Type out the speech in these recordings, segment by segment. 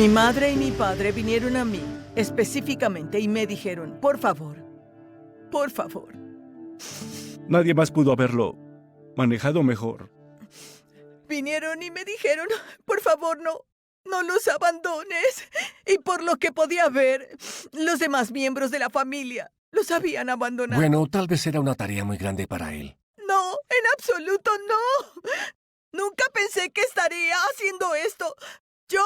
Mi madre y mi padre vinieron a mí específicamente y me dijeron, por favor. Nadie más pudo haberlo manejado mejor. Vinieron y me dijeron, por favor, no los abandones. Y por lo que podía ver, los demás miembros de la familia los habían abandonado. Bueno, tal vez era una tarea muy grande para él. No, en absoluto no. Nunca pensé que estaría haciendo esto. Yo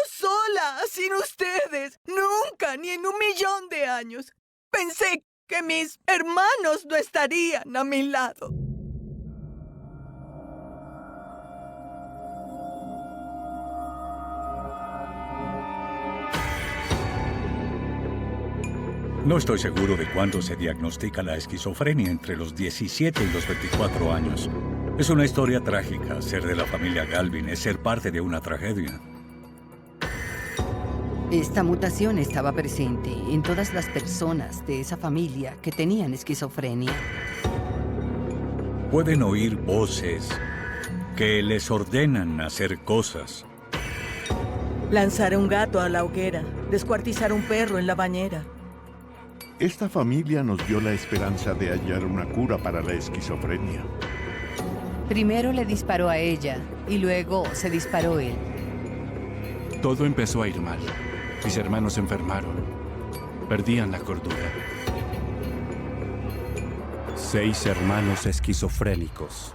sola, sin ustedes. Nunca, ni en 1.000.000 de años. Pensé que mis hermanos no estarían a mi lado. No estoy seguro de cuándo se diagnostica la esquizofrenia entre los 17 y los 24 años. Es una historia trágica. Ser de la familia Galvin es ser parte de una tragedia. Esta mutación estaba presente en todas las personas de esa familia que tenían esquizofrenia. Pueden oír voces que les ordenan hacer cosas. Lanzar a un gato a la hoguera, descuartizar a un perro en la bañera. Esta familia nos dio la esperanza de hallar una cura para la esquizofrenia. Primero le disparó a ella y luego se disparó él. Todo empezó a ir mal. Mis hermanos se enfermaron. Perdían la cordura. 6 hermanos esquizofrénicos.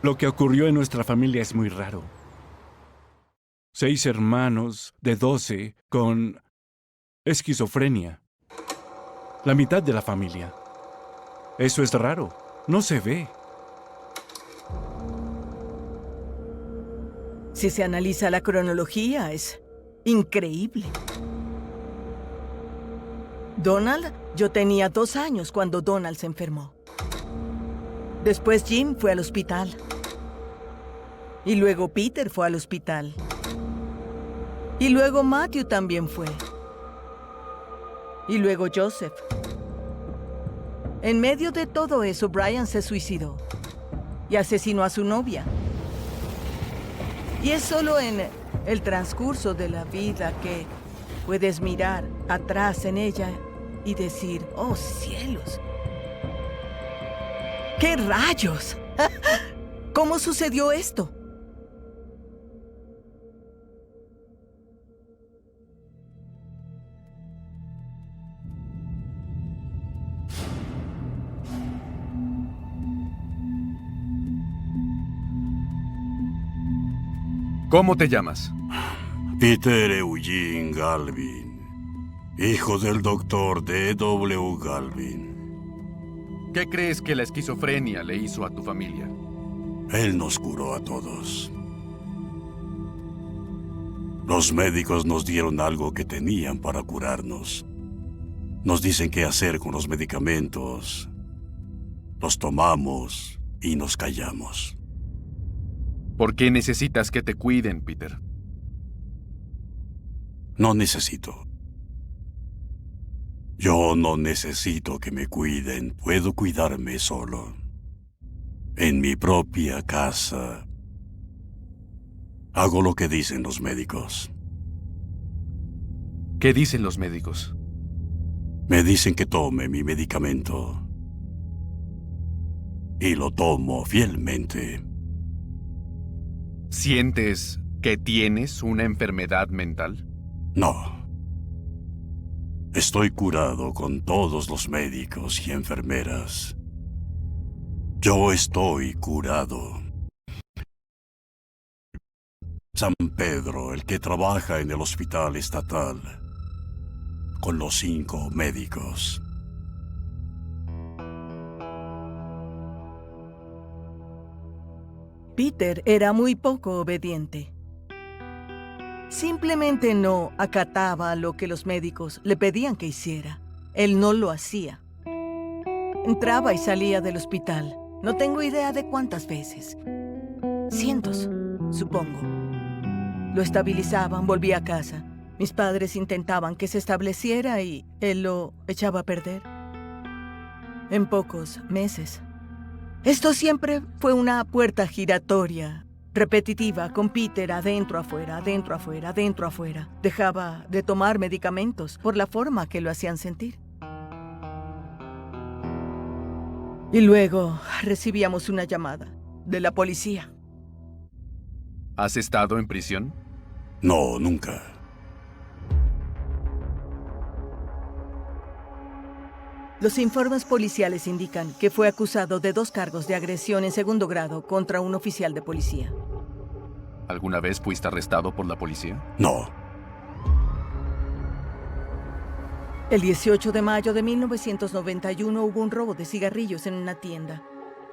Lo que ocurrió en nuestra familia es muy raro. 6 hermanos de 12 con esquizofrenia. La mitad de la familia. Eso es raro. No se ve. Si se analiza la cronología, es increíble. Donald, yo tenía 2 años cuando Donald se enfermó. Después Jim fue al hospital. Y luego Peter fue al hospital. Y luego Matthew también fue. Y luego Joseph. En medio de todo eso, Brian se suicidó. Y asesinó a su novia. Y es solo en el transcurso de la vida que puedes mirar atrás en ella y decir, ¡oh, cielos! ¿Qué rayos? ¿Cómo sucedió esto? ¿Cómo te llamas? Peter Eugene Galvin, hijo del doctor D.W. Galvin. ¿Qué crees que la esquizofrenia le hizo a tu familia? Él nos curó a todos. Los médicos nos dieron algo que tenían para curarnos. Nos dicen qué hacer con los medicamentos. Los tomamos y nos callamos. ¿Por qué necesitas que te cuiden, Peter? No necesito. Yo no necesito que me cuiden. Puedo cuidarme solo. En mi propia casa. Hago lo que dicen los médicos. ¿Qué dicen los médicos? Me dicen que tome mi medicamento. Y lo tomo fielmente. ¿Sientes que tienes una enfermedad mental? No. Estoy curado con todos los médicos y enfermeras. Yo estoy curado. San Pedro, el que trabaja en el hospital estatal, con los 5 médicos. Peter era muy poco obediente. Simplemente no acataba lo que los médicos le pedían que hiciera. Él no lo hacía. Entraba y salía del hospital. No tengo idea de cuántas veces. Cientos, supongo. Lo estabilizaban, volvía a casa. Mis padres intentaban que se estableciera y él lo echaba a perder. en pocos meses. Esto siempre fue una puerta giratoria, repetitiva, con Peter adentro, afuera, adentro, afuera, adentro, afuera. Dejaba de tomar medicamentos por la forma que lo hacían sentir. Y luego recibíamos una llamada de la policía. ¿Has estado en prisión? No, nunca. Los informes policiales indican que fue acusado de 2 cargos de agresión en segundo grado contra un oficial de policía. ¿Alguna vez fuiste arrestado por la policía? No. El 18 de mayo de 1991 hubo un robo de cigarrillos en una tienda.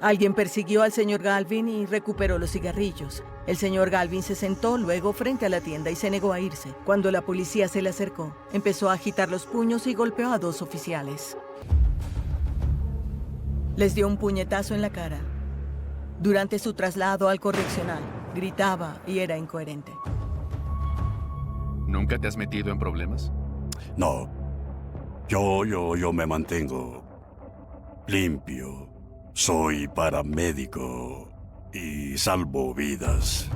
Alguien persiguió al señor Galvin y recuperó los cigarrillos. El señor Galvin se sentó luego frente a la tienda y se negó a irse. Cuando la policía se le acercó, empezó a agitar los puños y golpeó a 2 oficiales. Les dio un puñetazo en la cara. Durante su traslado al correccional, gritaba y era incoherente. ¿Nunca te has metido en problemas? No. Yo me mantengo limpio. Soy paramédico y salvo vidas.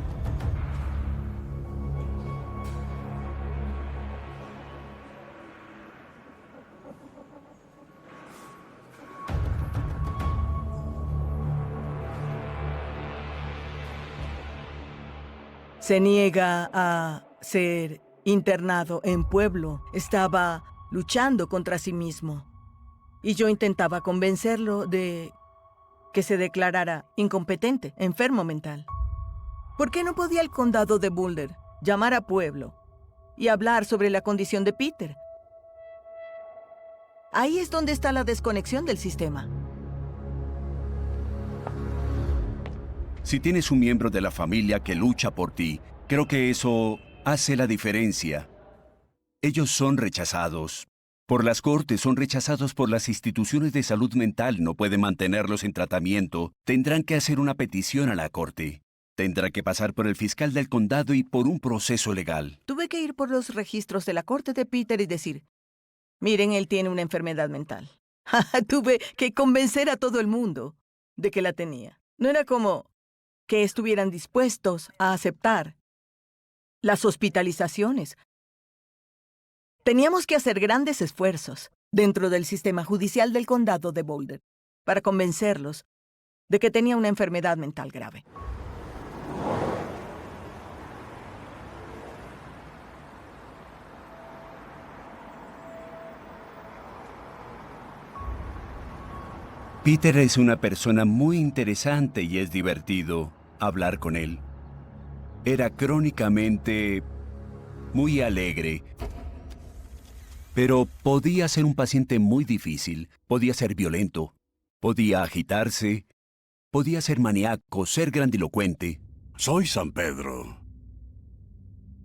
Se niega a ser internado en pueblo. Estaba luchando contra sí mismo. Y yo intentaba convencerlo de que se declarara incompetente, enfermo mental. ¿Por qué no podía el condado de Boulder llamar a pueblo y hablar sobre la condición de Peter? Ahí es donde está la desconexión del sistema. Si tienes un miembro de la familia que lucha por ti, creo que eso hace la diferencia. Ellos son rechazados por las cortes, son rechazados por las instituciones de salud mental, no pueden mantenerlos en tratamiento. Tendrán que hacer una petición a la corte. Tendrá que pasar por el fiscal del condado y por un proceso legal. Tuve que ir por los registros de la corte de Peter y decir, miren, él tiene una enfermedad mental. Tuve que convencer a todo el mundo de que la tenía. No era como que estuvieran dispuestos a aceptar las hospitalizaciones. Teníamos que hacer grandes esfuerzos dentro del sistema judicial del condado de Boulder para convencerlos de que tenía una enfermedad mental grave. Peter es una persona muy interesante y es divertido hablar con él. Era crónicamente muy alegre, pero podía ser un paciente muy difícil, podía ser violento, podía agitarse, podía ser maníaco, ser grandilocuente. Soy San Pedro,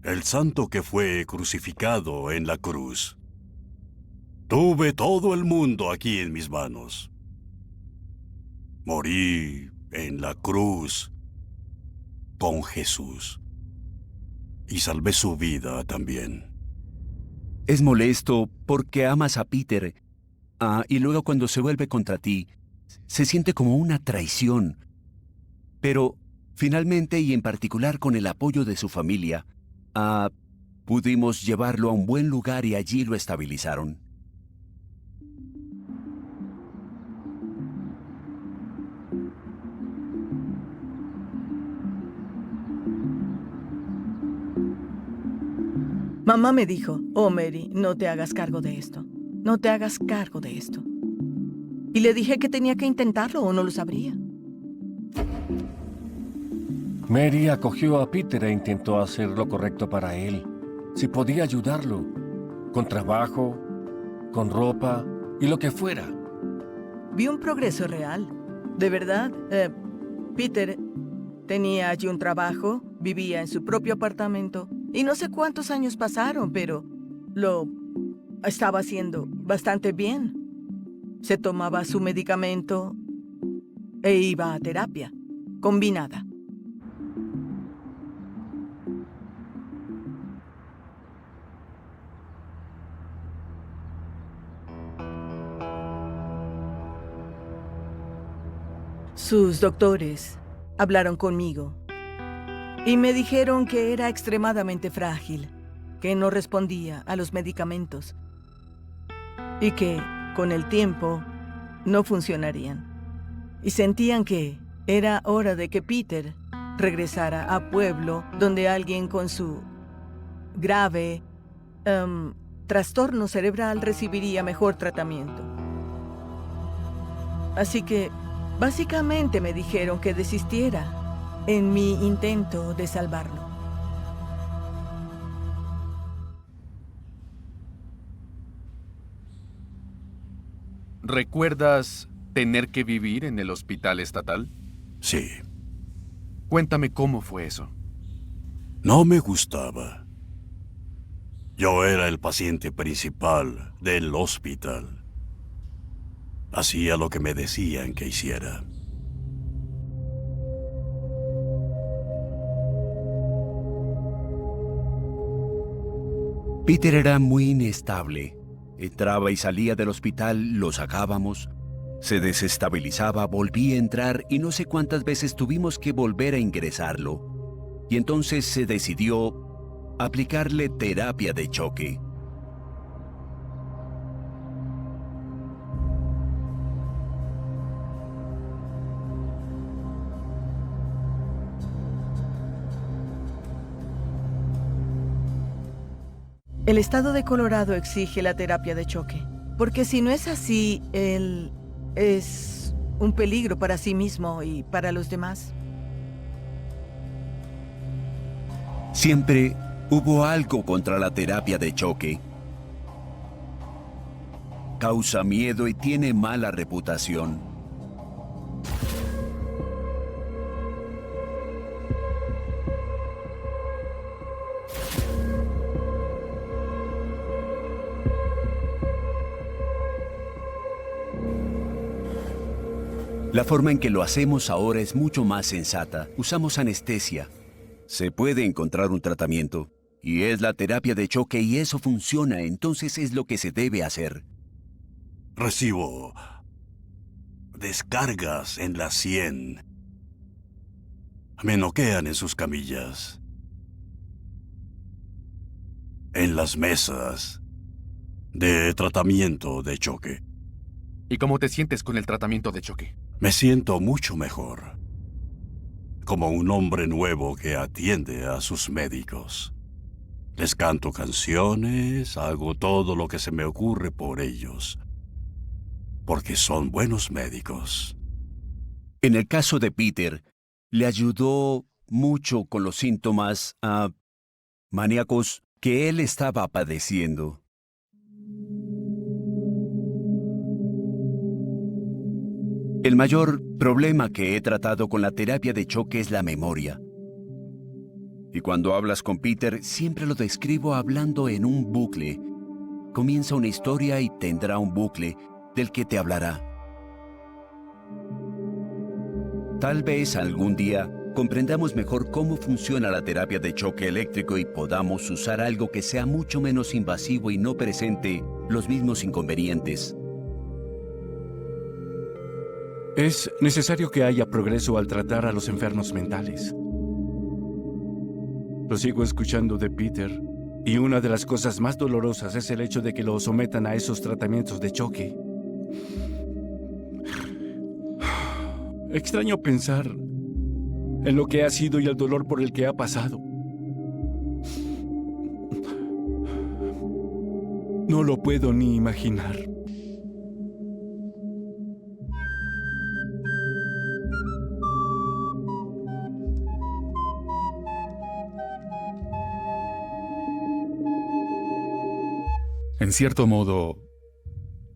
el santo que fue crucificado en la cruz. Tuve todo el mundo aquí en mis manos. Morí en la cruz con Jesús y salvé su vida también. Es molesto porque amas a Peter, y luego cuando se vuelve contra ti, se siente como una traición. Pero finalmente, y en particular con el apoyo de su familia, pudimos llevarlo a un buen lugar y allí lo estabilizaron. Mamá me dijo, oh Mary, no te hagas cargo de esto. No te hagas cargo de esto. Y le dije que tenía que intentarlo o no lo sabría. Mary acogió a Peter e intentó hacer lo correcto para él. Si podía ayudarlo, con trabajo, con ropa y lo que fuera. Vi un progreso real. De verdad, Peter tenía allí un trabajo, vivía en su propio apartamento. Y no sé cuántos años pasaron, pero lo estaba haciendo bastante bien. Se tomaba su medicamento e iba a terapia combinada. Sus doctores hablaron conmigo y me dijeron que era extremadamente frágil, que no respondía a los medicamentos y que, con el tiempo, no funcionarían. Y sentían que era hora de que Peter regresara a pueblo donde alguien con su grave trastorno cerebral recibiría mejor tratamiento. Así que, básicamente me dijeron que desistiera en mi intento de salvarlo. ¿Recuerdas tener que vivir en el hospital estatal? Sí. Cuéntame cómo fue eso. No me gustaba. Yo era el paciente principal del hospital. Hacía lo que me decían que hiciera. Peter era muy inestable. Entraba y salía del hospital, lo sacábamos. Se desestabilizaba, volvía a entrar y no sé cuántas veces tuvimos que volver a ingresarlo. Y entonces se decidió aplicarle terapia de choque. El estado de Colorado exige la terapia de choque, porque si no es así, él es un peligro para sí mismo y para los demás. Siempre hubo algo contra la terapia de choque. Causa miedo y tiene mala reputación. La forma en que lo hacemos ahora es mucho más sensata. Usamos anestesia. Se puede encontrar un tratamiento, y es la terapia de choque y eso funciona, entonces es lo que se debe hacer. Recibo descargas en la sien. Me noquean en sus camillas. En las mesas de tratamiento de choque. ¿Y cómo te sientes con el tratamiento de choque? Me siento mucho mejor. Como un hombre nuevo que atiende a sus médicos. Les canto canciones, hago todo lo que se me ocurre por ellos. Porque son buenos médicos. En el caso de Peter, le ayudó mucho con los síntomas maníacos que él estaba padeciendo. El mayor problema que he tratado con la terapia de choque es la memoria. Y cuando hablas con Peter, siempre lo describo hablando en un bucle. Comienza una historia y tendrá un bucle del que te hablará. Tal vez algún día comprendamos mejor cómo funciona la terapia de choque eléctrico y podamos usar algo que sea mucho menos invasivo y no presente los mismos inconvenientes. Es necesario que haya progreso al tratar a los enfermos mentales. Lo sigo escuchando de Peter, y una de las cosas más dolorosas es el hecho de que lo sometan a esos tratamientos de choque. Extraño pensar en lo que ha sido y el dolor por el que ha pasado. No lo puedo ni imaginar. En cierto modo,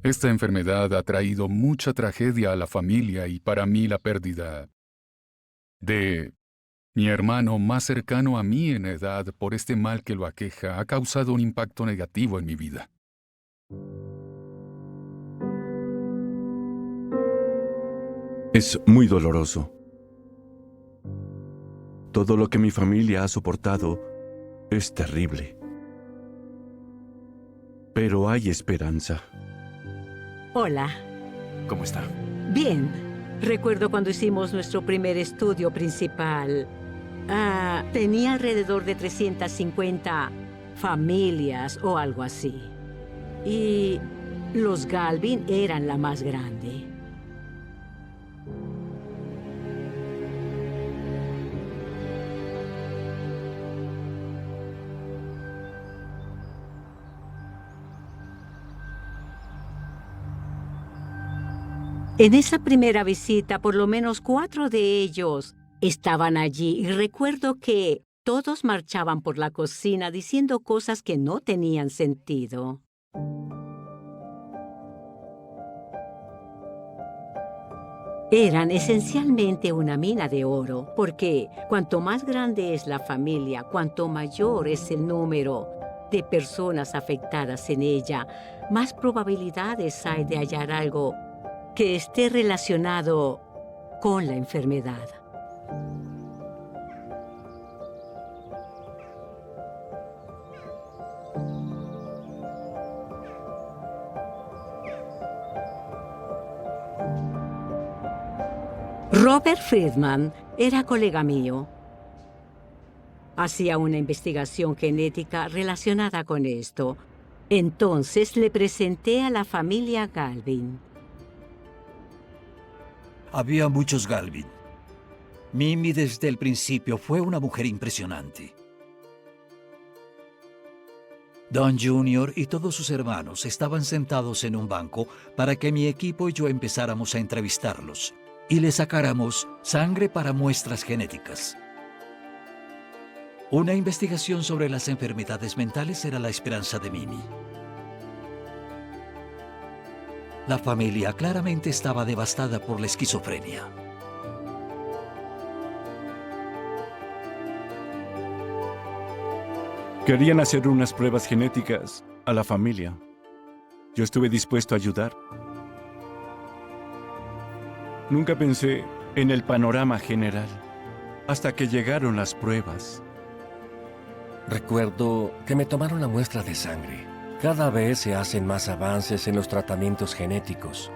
esta enfermedad ha traído mucha tragedia a la familia y para mí la pérdida de mi hermano más cercano a mí en edad por este mal que lo aqueja ha causado un impacto negativo en mi vida. Es muy doloroso. Todo lo que mi familia ha soportado es terrible. Pero hay esperanza. Hola. ¿Cómo está? Bien. Recuerdo cuando hicimos nuestro primer estudio principal. Tenía alrededor de 350 familias o algo así. Y los Galvin eran la más grande. En esa primera visita, por lo menos 4 de ellos estaban allí y recuerdo que todos marchaban por la cocina diciendo cosas que no tenían sentido. Eran esencialmente una mina de oro, porque cuanto más grande es la familia, cuanto mayor es el número de personas afectadas en ella, más probabilidades hay de hallar algo que esté relacionado con la enfermedad. Robert Friedman era colega mío. Hacía una investigación genética relacionada con esto. Entonces le presenté a la familia Galvin. Había muchos Galvin. Mimi desde el principio fue una mujer impresionante. Don Jr. y todos sus hermanos estaban sentados en un banco para que mi equipo y yo empezáramos a entrevistarlos y les sacáramos sangre para muestras genéticas. Una investigación sobre las enfermedades mentales era la esperanza de Mimi. La familia claramente estaba devastada por la esquizofrenia. Querían hacer unas pruebas genéticas a la familia. Yo estuve dispuesto a ayudar. Nunca pensé en el panorama general, hasta que llegaron las pruebas. Recuerdo que me tomaron la muestra de sangre. Cada vez se hacen más avances en los tratamientos genéticos.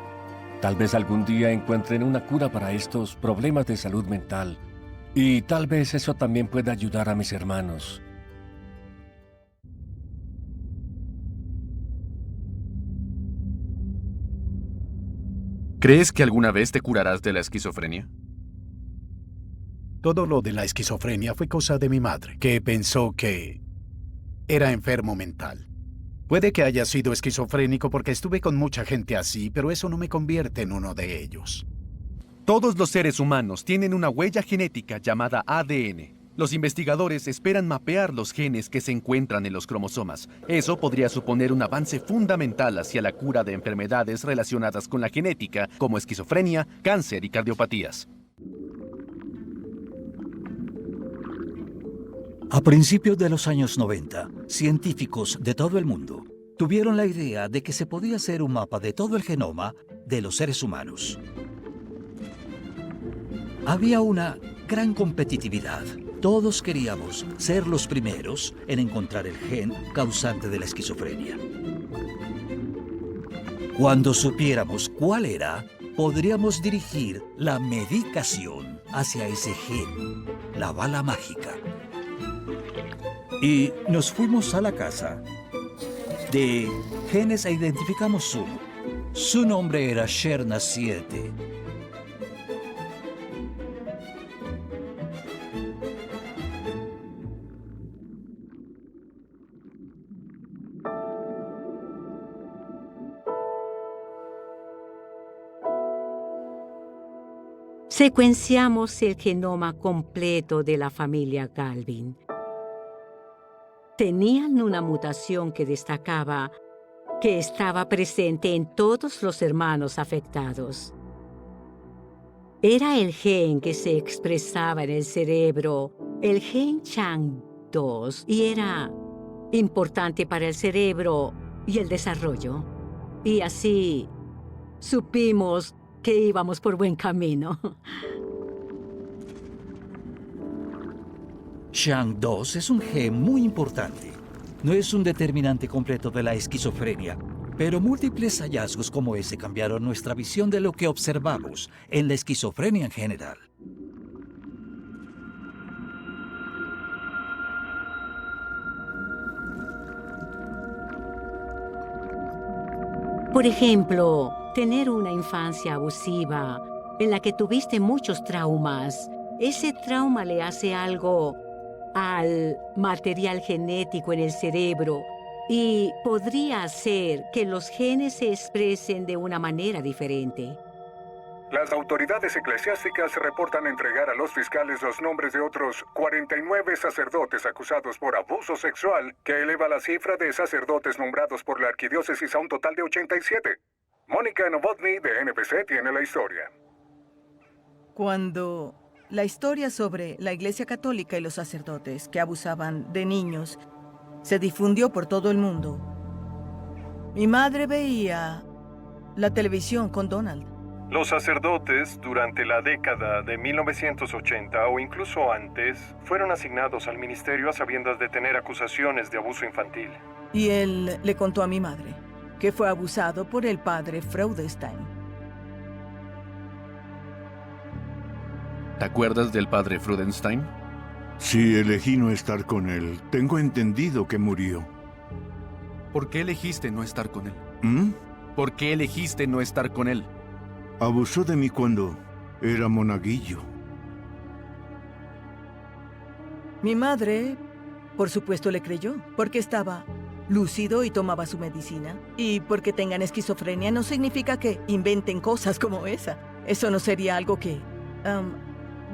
Tal vez algún día encuentren una cura para estos problemas de salud mental. Y tal vez eso también pueda ayudar a mis hermanos. ¿Crees que alguna vez te curarás de la esquizofrenia? Todo lo de la esquizofrenia fue cosa de mi madre, que pensó que era enfermo mental. Puede que haya sido esquizofrénico porque estuve con mucha gente así, pero eso no me convierte en uno de ellos. Todos los seres humanos tienen una huella genética llamada ADN. Los investigadores esperan mapear los genes que se encuentran en los cromosomas. Eso podría suponer un avance fundamental hacia la cura de enfermedades relacionadas con la genética, como esquizofrenia, cáncer y cardiopatías. A principios de los años 90, científicos de todo el mundo tuvieron la idea de que se podía hacer un mapa de todo el genoma de los seres humanos. Había una gran competitividad. Todos queríamos ser los primeros en encontrar el gen causante de la esquizofrenia. Cuando supiéramos cuál era, podríamos dirigir la medicación hacia ese gen, la bala mágica. Y nos fuimos a la casa de genes e identificamos uno. Su nombre era Sherna 7. Secuenciamos el genoma completo de la familia Galvin. Tenían una mutación que destacaba que estaba presente en todos los hermanos afectados. Era el gen que se expresaba en el cerebro, el gen Chang2, y era importante para el cerebro y el desarrollo. Y así supimos que íbamos por buen camino. Chang2 es un gen muy importante. No es un determinante completo de la esquizofrenia, Pero múltiples hallazgos como ese cambiaron nuestra visión de lo que observamos en la esquizofrenia en general. Por ejemplo, tener una infancia abusiva en la que tuviste muchos traumas. Ese trauma le hace algo al material genético en el cerebro y podría hacer que los genes se expresen de una manera diferente. Las autoridades eclesiásticas reportan entregar a los fiscales los nombres de otros 49 sacerdotes acusados por abuso sexual, que eleva la cifra de sacerdotes nombrados por la arquidiócesis a un total de 87. Mónica Novotny de NBC tiene la historia. Cuando la historia sobre la Iglesia Católica y los sacerdotes que abusaban de niños se difundió por todo el mundo, mi madre veía la televisión con Donald. Los sacerdotes, durante la década de 1980 o incluso antes, fueron asignados al ministerio a sabiendas de tener acusaciones de abuso infantil. Y él le contó a mi madre que fue abusado por el padre Freudenstein. ¿Te acuerdas del padre Freudenstein? Sí, elegí no estar con él. Tengo entendido que murió. ¿Por qué elegiste no estar con él? ¿Mm? ¿Por qué elegiste no estar con él? Abusó de mí cuando era monaguillo. Mi madre, por supuesto, le creyó, porque estaba lúcido y tomaba su medicina. Y porque tengan esquizofrenia no significa que inventen cosas como esa. Eso no sería algo que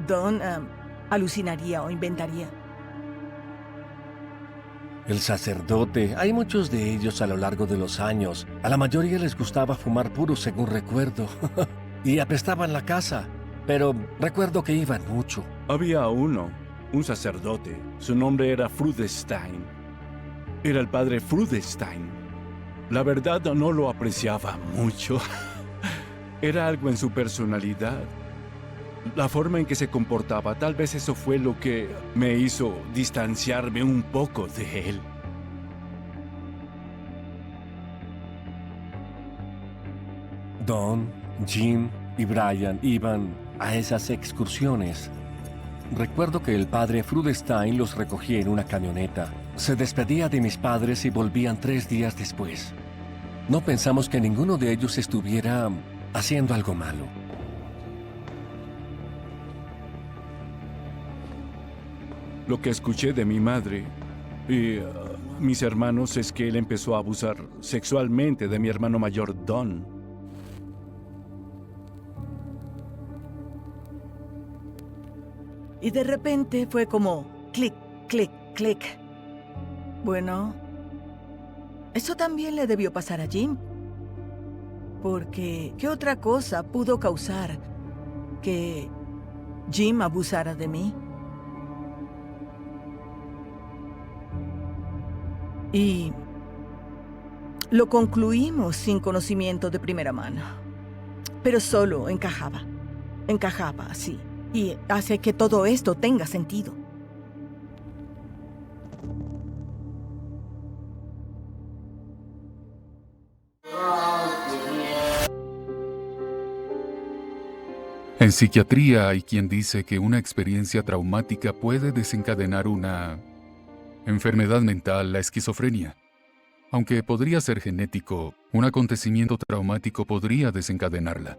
Don alucinaría o inventaría. El sacerdote, hay muchos de ellos a lo largo de los años. A la mayoría les gustaba fumar puro, según recuerdo. Y apestaban la casa. Pero recuerdo que iban mucho. Había uno, un sacerdote. Su nombre era Freudenstein. Era el padre Freudenstein. La verdad no lo apreciaba mucho. Era algo en su personalidad. La forma en que se comportaba, tal vez eso fue lo que me hizo distanciarme un poco de él. Don, Jim y Brian iban a esas excursiones. Recuerdo que el padre Freudenstein los recogía en una camioneta. Se despedía de mis padres y volvían 3 días después. No pensamos que ninguno de ellos estuviera haciendo algo malo. Lo que escuché de mi madre y mis hermanos es que él empezó a abusar sexualmente de mi hermano mayor, Don. Y de repente fue como clic, clic, clic. Bueno, eso también le debió pasar a Jim. Porque, ¿qué otra cosa pudo causar que Jim abusara de mí? Y lo concluimos sin conocimiento de primera mano. Pero solo encajaba. Encajaba, sí. Y hace que todo esto tenga sentido. En psiquiatría hay quien dice que una experiencia traumática puede desencadenar una enfermedad mental, la esquizofrenia. Aunque podría ser genético, un acontecimiento traumático podría desencadenarla.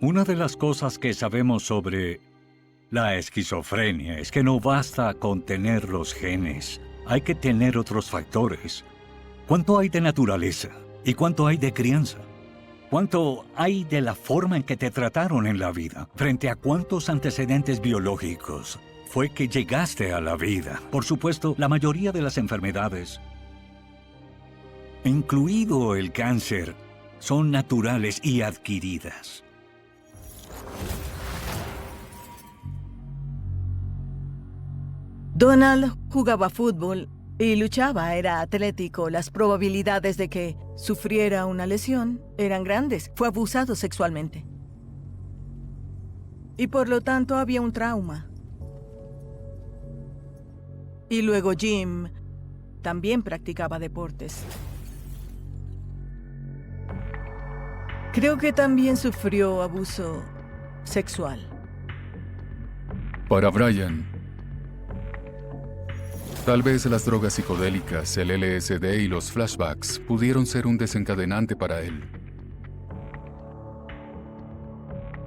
Una de las cosas que sabemos sobre la esquizofrenia es que no basta con tener los genes, hay que tener otros factores. ¿Cuánto hay de naturaleza? ¿Y cuánto hay de crianza? ¿Cuánto hay de la forma en que te trataron en la vida? ¿Frente a cuántos antecedentes biológicos fue que llegaste a la vida? Por supuesto, la mayoría de las enfermedades, incluido el cáncer, son naturales y adquiridas. Donald jugaba fútbol y luchaba, era atlético. Las probabilidades de que sufriera una lesión eran grandes. Fue abusado sexualmente. Y por lo tanto había un trauma. Y luego Jim también practicaba deportes. Creo que también sufrió abuso sexual. Para Brian, tal vez las drogas psicodélicas, el LSD y los flashbacks pudieron ser un desencadenante para él.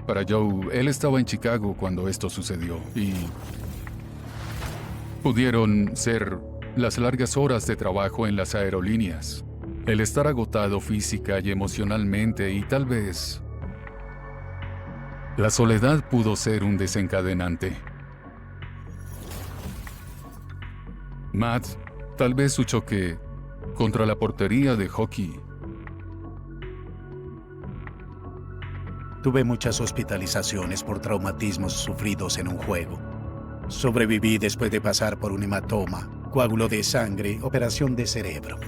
Para Joe, él estaba en Chicago cuando esto sucedió y pudieron ser las largas horas de trabajo en las aerolíneas, el estar agotado física y emocionalmente y tal vez la soledad pudo ser un desencadenante. Matt, tal vez su choque contra la portería de hockey. Tuve muchas hospitalizaciones por traumatismos sufridos en un juego. Sobreviví después de pasar por un hematoma, coágulo de sangre, operación de cerebro.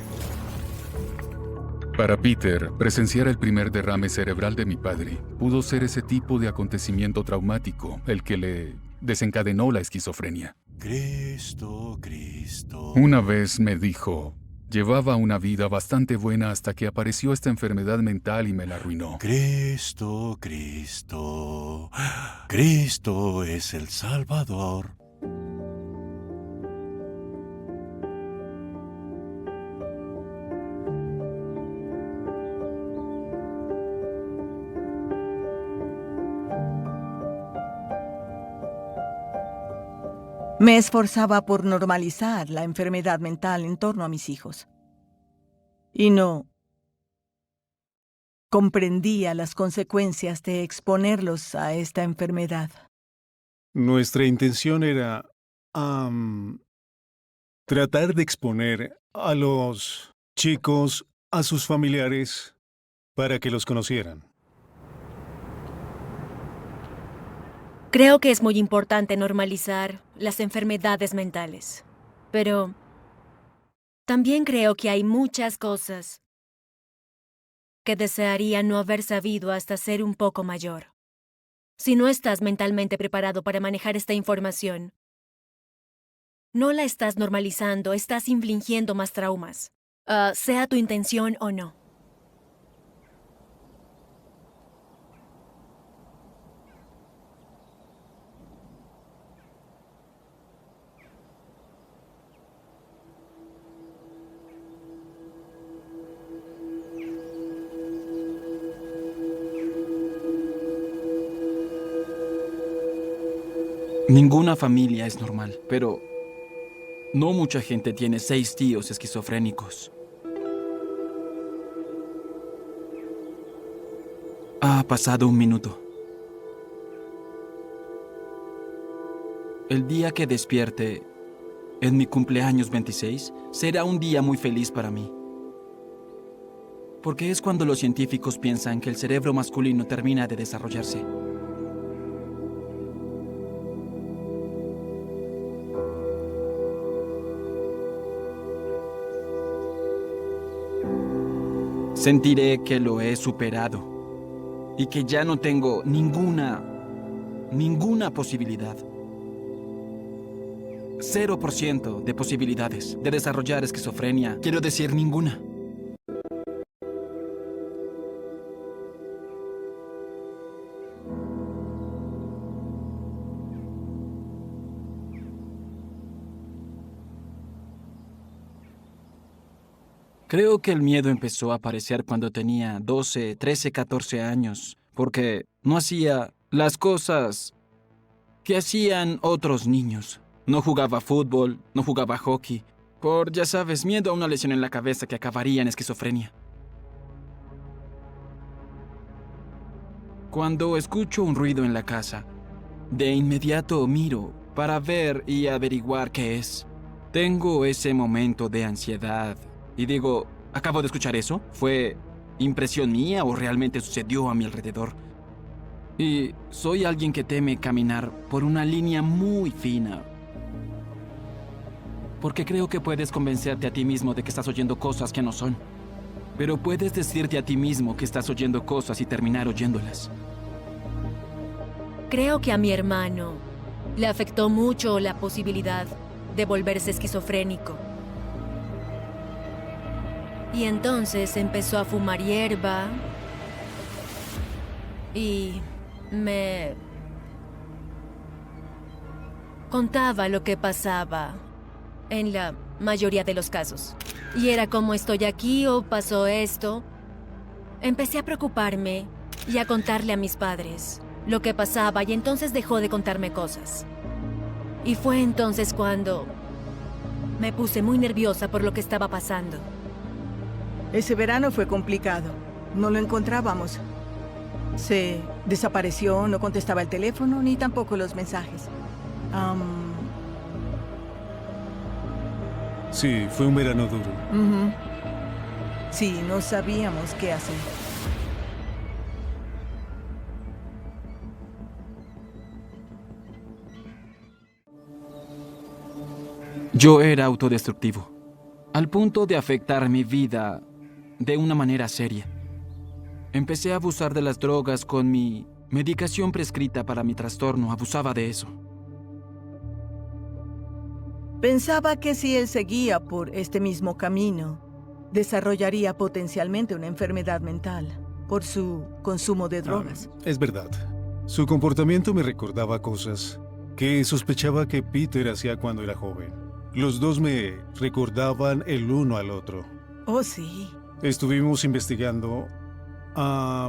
Para Peter, presenciar el primer derrame cerebral de mi padre pudo ser ese tipo de acontecimiento traumático el que le desencadenó la esquizofrenia. Cristo, Cristo. Una vez me dijo, llevaba una vida bastante buena hasta que apareció esta enfermedad mental y me la arruinó. Cristo, Cristo. Cristo es el Salvador. Me esforzaba por normalizar la enfermedad mental en torno a mis hijos. Y no comprendía las consecuencias de exponerlos a esta enfermedad. Nuestra intención era tratar de exponer a los chicos a sus familiares para que los conocieran. Creo que es muy importante normalizar las enfermedades mentales, pero también creo que hay muchas cosas que desearía no haber sabido hasta ser un poco mayor. Si no estás mentalmente preparado para manejar esta información, no la estás normalizando, estás infligiendo más traumas, sea tu intención o no. Ninguna familia es normal, pero no mucha gente tiene 6 tíos esquizofrénicos. Ha pasado 1 minuto. El día que despierte en mi cumpleaños 26 será un día muy feliz para mí. Porque es cuando los científicos piensan que el cerebro masculino termina de desarrollarse. Sentiré que lo he superado y que ya no tengo ninguna posibilidad. 0% de posibilidades de desarrollar esquizofrenia. Quiero decir, ninguna. Creo que el miedo empezó a aparecer cuando tenía 12, 13, 14 años, porque no hacía las cosas que hacían otros niños. No jugaba fútbol, no jugaba hockey, por, ya sabes, miedo a una lesión en la cabeza que acabaría en esquizofrenia. Cuando escucho un ruido en la casa, de inmediato miro para ver y averiguar qué es. Tengo ese momento de ansiedad. Y digo, ¿acabo de escuchar eso? ¿Fue impresión mía o realmente sucedió a mi alrededor? Y soy alguien que teme caminar por una línea muy fina. Porque creo que puedes convencerte a ti mismo de que estás oyendo cosas que no son. Pero puedes decirte a ti mismo que estás oyendo cosas y terminar oyéndolas. Creo que a mi hermano le afectó mucho la posibilidad de volverse esquizofrénico. Y entonces empezó a fumar hierba y me contaba lo que pasaba en la mayoría de los casos. Y era como estoy aquí o pasó esto. Empecé a preocuparme y a contarle a mis padres lo que pasaba y entonces dejó de contarme cosas. Y fue entonces cuando me puse muy nerviosa por lo que estaba pasando. Ese verano fue complicado. No lo encontrábamos. Se desapareció, no contestaba el teléfono ni tampoco los mensajes. Sí, fue un verano duro. Sí, no sabíamos qué hacer. Yo era autodestructivo, al punto de afectar mi vida de una manera seria. Empecé a abusar de las drogas con mi medicación prescrita para mi trastorno. Abusaba de eso. Pensaba que si él seguía por este mismo camino, desarrollaría potencialmente una enfermedad mental por su consumo de drogas. Es verdad. Su comportamiento me recordaba cosas que sospechaba que Peter hacía cuando era joven. Los dos me recordaban el uno al otro. Oh, sí. Estuvimos investigando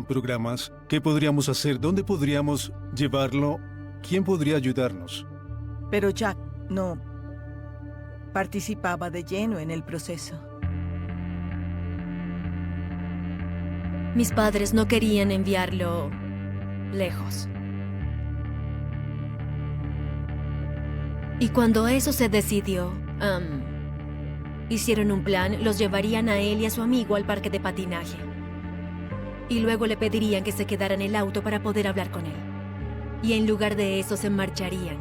programas. ¿Qué podríamos hacer? ¿Dónde podríamos llevarlo? ¿Quién podría ayudarnos? Pero Jack no participaba de lleno en el proceso. Mis padres no querían enviarlo lejos. Y cuando eso se decidió, hicieron un plan, los llevarían a él y a su amigo al parque de patinaje. Y luego le pedirían que se quedara en el auto para poder hablar con él. Y en lugar de eso se marcharían.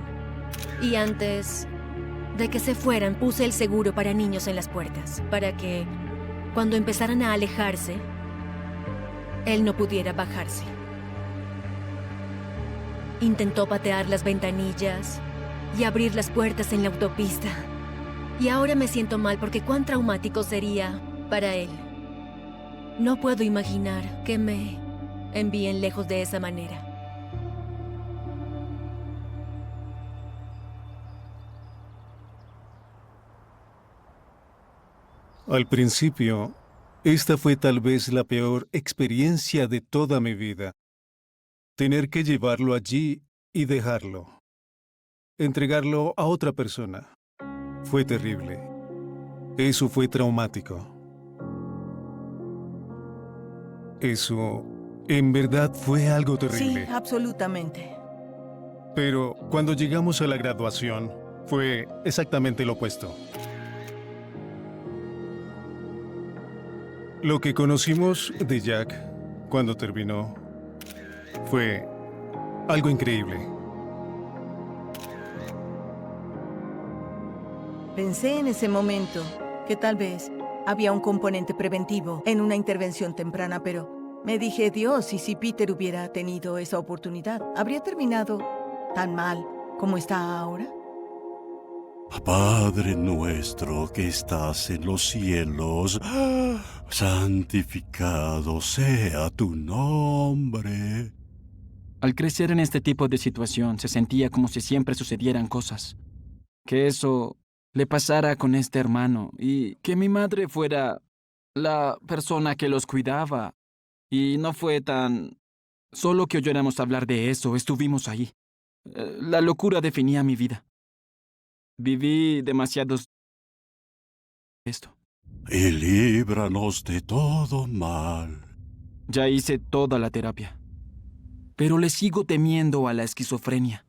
Y antes de que se fueran, puse el seguro para niños en las puertas, para que cuando empezaran a alejarse, él no pudiera bajarse. Intentó patear las ventanillas y abrir las puertas en la autopista. Y ahora me siento mal porque cuán traumático sería para él. No puedo imaginar que me envíen lejos de esa manera. Al principio, esta fue tal vez la peor experiencia de toda mi vida. Tener que llevarlo allí y dejarlo. Entregarlo a otra persona. Fue terrible. Eso fue traumático. Eso, en verdad, fue algo terrible. Sí, absolutamente. Pero cuando llegamos a la graduación, fue exactamente lo opuesto. Lo que conocimos de Jack cuando terminó fue algo increíble. Pensé en ese momento que tal vez había un componente preventivo en una intervención temprana, pero me dije, Dios, ¿y si Peter hubiera tenido esa oportunidad? ¿Habría terminado tan mal como está ahora? Padre nuestro que estás en los cielos, santificado sea tu nombre. Al crecer en este tipo de situación, se sentía como si siempre sucedieran cosas. Que eso le pasara con este hermano y que mi madre fuera la persona que los cuidaba. Y no fue tan solo que oyéramos hablar de eso, estuvimos ahí. La locura definía mi vida. Viví demasiados esto. Y líbranos de todo mal. Ya hice toda la terapia, pero le sigo temiendo a la esquizofrenia.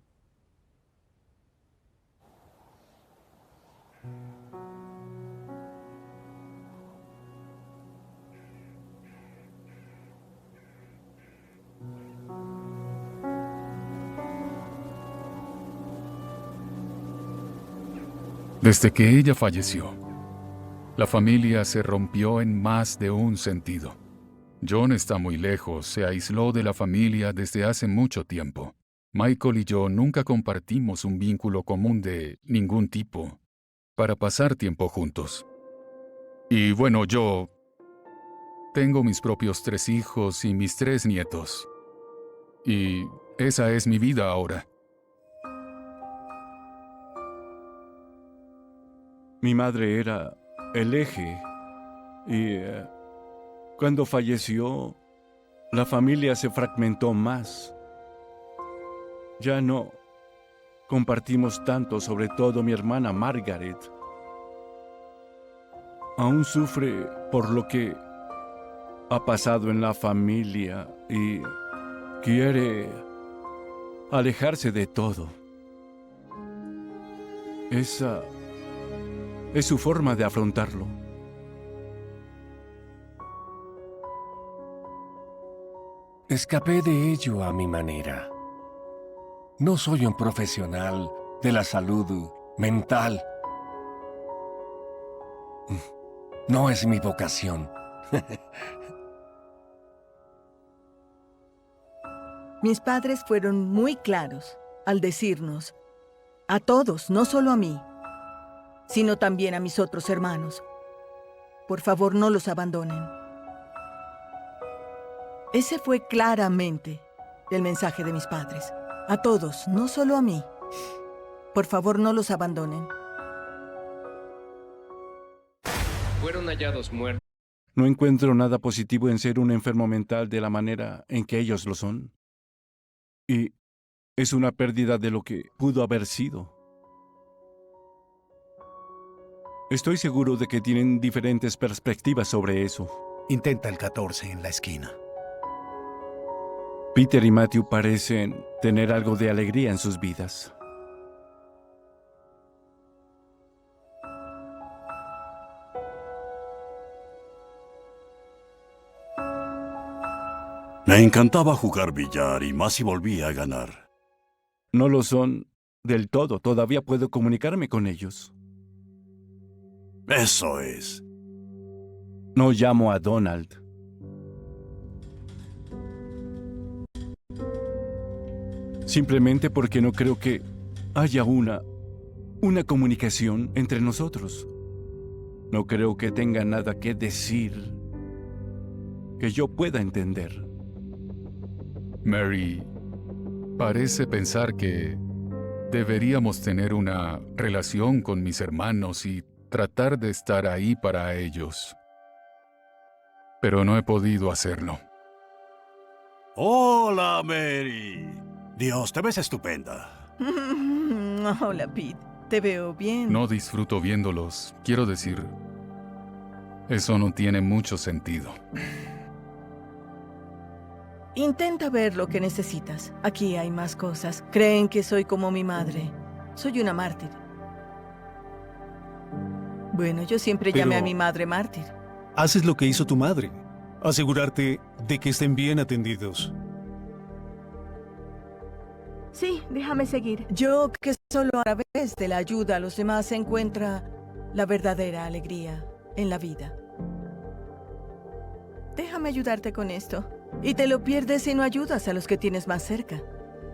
Desde que ella falleció, la familia se rompió en más de un sentido. John está muy lejos, se aisló de la familia desde hace mucho tiempo. Michael y yo nunca compartimos un vínculo común de ningún tipo para pasar tiempo juntos. Y bueno, yo Tengo mis propios 3 hijos y mis 3 nietos. Y esa es mi vida ahora. Mi madre era el eje y cuando falleció, la familia se fragmentó más. Ya no compartimos tanto, sobre todo mi hermana Margaret. Aún sufre por lo que ha pasado en la familia y quiere alejarse de todo. Esa es su forma de afrontarlo. Escapé de ello a mi manera. No soy un profesional de la salud mental. No es mi vocación. Mis padres fueron muy claros al decirnos, a todos, no solo a mí, sino también a mis otros hermanos, por favor no los abandonen. Ese fue claramente el mensaje de mis padres. A todos, no solo a mí. Por favor, no los abandonen. Fueron hallados muertos. No encuentro nada positivo en ser un enfermo mental de la manera en que ellos lo son. Y es una pérdida de lo que pudo haber sido. Estoy seguro de que tienen diferentes perspectivas sobre eso. Intenta el 14 en la esquina. Peter y Matthew parecen tener algo de alegría en sus vidas. Me encantaba jugar billar y más si volvía a ganar. No lo son del todo. Todavía puedo comunicarme con ellos. Eso es. No llamo a Donald. Simplemente porque no creo que haya una comunicación entre nosotros. No creo que tenga nada que decir que yo pueda entender. Mary parece pensar que deberíamos tener una relación con mis hermanos y tratar de estar ahí para ellos. Pero no he podido hacerlo. Hola, Mary. Dios, te ves estupenda. Hola, Pete. Te veo bien. No disfruto viéndolos. Quiero decir, eso no tiene mucho sentido. Intenta ver lo que necesitas. Aquí hay más cosas. Creen que soy como mi madre. Soy una mártir. Bueno, yo siempre llamé a mi madre mártir. Haces lo que hizo tu madre. Asegurarte de que estén bien atendidos. Sí, déjame seguir. Yo que solo a través de la ayuda a los demás se encuentra la verdadera alegría en la vida. Déjame ayudarte con esto. Y te lo pierdes si no ayudas a los que tienes más cerca,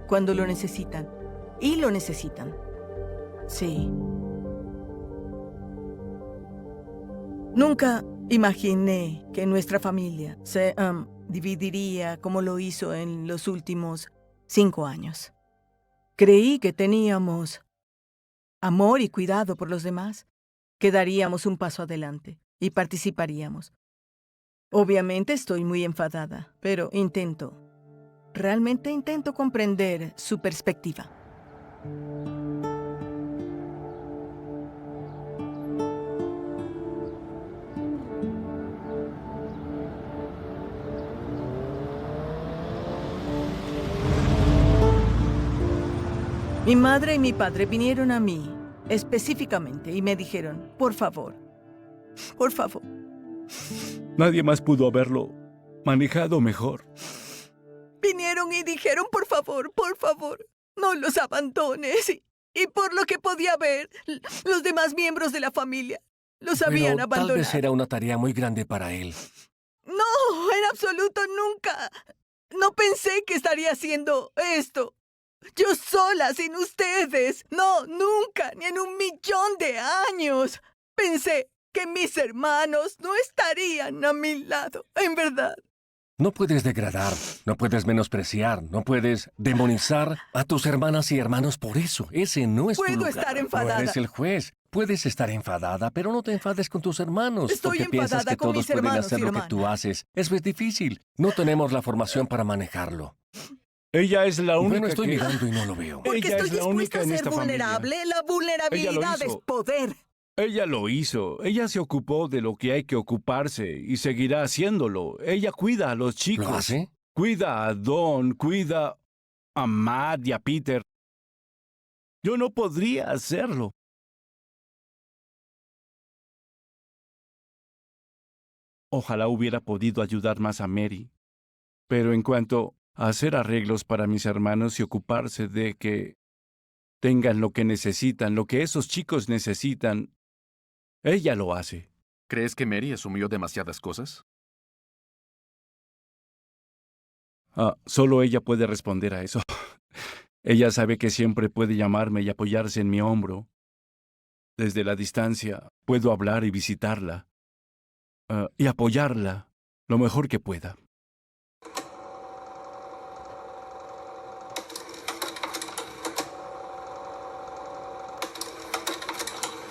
cuando lo necesitan. Y lo necesitan. Sí. Nunca imaginé que nuestra familia se dividiría como lo hizo en los últimos 5 años. Creí que teníamos amor y cuidado por los demás, que daríamos un paso adelante y participaríamos. Obviamente estoy muy enfadada, pero realmente intento comprender su perspectiva. Mi madre y mi padre vinieron a mí específicamente y me dijeron, por favor. Nadie más pudo haberlo manejado mejor. Vinieron y dijeron, por favor, no los abandones. Y por lo que podía ver, los demás miembros de la familia los habían abandonado. Tal vez era una tarea muy grande para él. No, en absoluto nunca. No pensé que estaría haciendo esto. Yo sola, sin ustedes. No, nunca, ni en 1.000.000 de años. Pensé, que mis hermanos no estarían a mi lado, en verdad. No puedes degradar, no puedes menospreciar, no puedes demonizar a tus hermanas y hermanos por eso. Ese no es tu lugar. Puedo estar enfadada. No eres el juez. Puedes estar enfadada, pero no te enfades con tus hermanos. Estoy porque piensas enfadada que con todos mis pueden hermanos hacer y lo que hermanas. tú haces. Eso es difícil. No tenemos la formación para manejarlo. Ella es la única Bueno, estoy que... mirando y no lo veo. Porque Ella estoy es la única dispuesta a en ser esta familia. vulnerable. La vulnerabilidad es hizo. poder. Ella lo hizo. Ella se ocupó de lo que hay que ocuparse y seguirá haciéndolo. Ella cuida a los chicos. ¿Lo hace? Cuida a Don, cuida a Matt y a Peter. Yo no podría hacerlo. Ojalá hubiera podido ayudar más a Mary. Pero en cuanto a hacer arreglos para mis hermanos y ocuparse de que tengan lo que necesitan, lo que esos chicos necesitan, ella lo hace. ¿Crees que Mary asumió demasiadas cosas? Solo ella puede responder a eso. Ella sabe que siempre puede llamarme y apoyarse en mi hombro. Desde la distancia puedo hablar y visitarla. Y apoyarla lo mejor que pueda.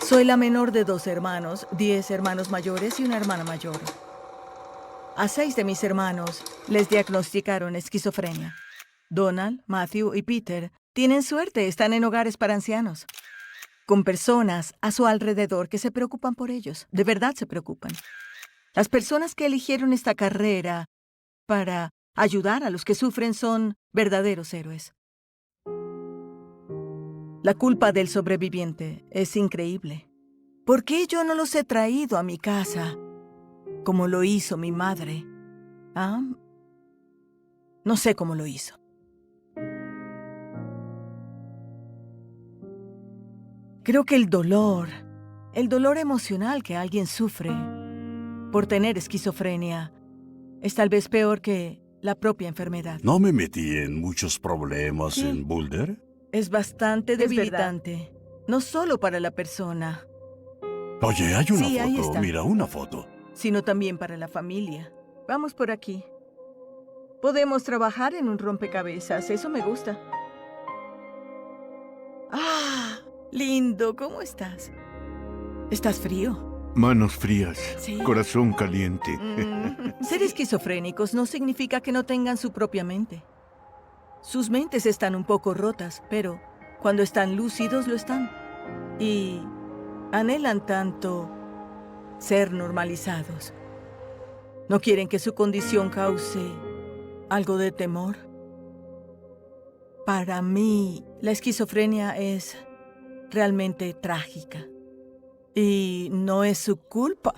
Soy la menor de 2 hermanos, 10 hermanos mayores y una hermana mayor. A 6 de mis hermanos les diagnosticaron esquizofrenia. Donald, Matthew y Peter tienen suerte, están en hogares para ancianos, con personas a su alrededor que se preocupan por ellos, de verdad se preocupan. Las personas que eligieron esta carrera para ayudar a los que sufren son verdaderos héroes. La culpa del sobreviviente es increíble. ¿Por qué yo no los he traído a mi casa como lo hizo mi madre? No sé cómo lo hizo. Creo que el dolor emocional que alguien sufre por tener esquizofrenia es tal vez peor que la propia enfermedad. ¿No me metí en muchos problemas en Boulder? Es bastante debilitante, no solo para la persona, Oye, hay una Sí, ahí foto. está. Mira, una foto. sino también para la familia. Vamos por aquí. Podemos trabajar en un rompecabezas, eso me gusta. ¡Ah! Lindo, ¿cómo estás? ¿Estás frío? Manos frías, Sí. corazón caliente. Ser esquizofrénicos no significa que no tengan su propia mente. Sus mentes están un poco rotas, pero cuando están lúcidos lo están. Y anhelan tanto ser normalizados. ¿No quieren que su condición cause algo de temor? Para mí, la esquizofrenia es realmente trágica. Y no es su culpa.